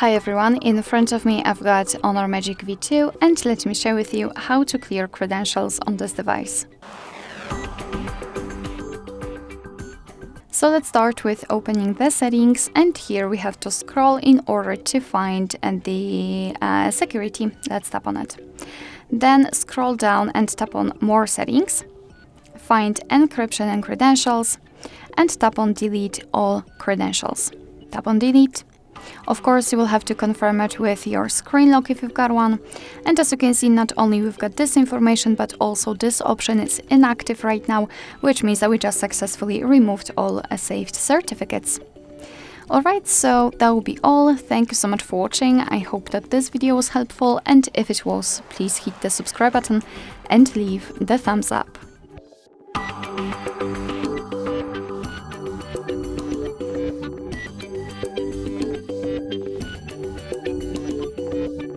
Hi everyone, in front of me I've got Honor Magic V2 and let me share with you how to clear credentials on this device. So let's start with opening the settings, and here we have to scroll in order to find the security. Let's tap on it. Then scroll down and tap on More Settings, find Encryption and Credentials, and tap on Delete All Credentials. Tap on Delete. Of course, you will have to confirm it with your screen lock if you've got one. And as you can see, not only we've got this information, but also this option is inactive right now, which means that we just successfully removed all saved certificates. Alright, so that will be all. Thank you so much for watching. I hope that this video was helpful, and if it was, please hit the subscribe button and leave the thumbs up.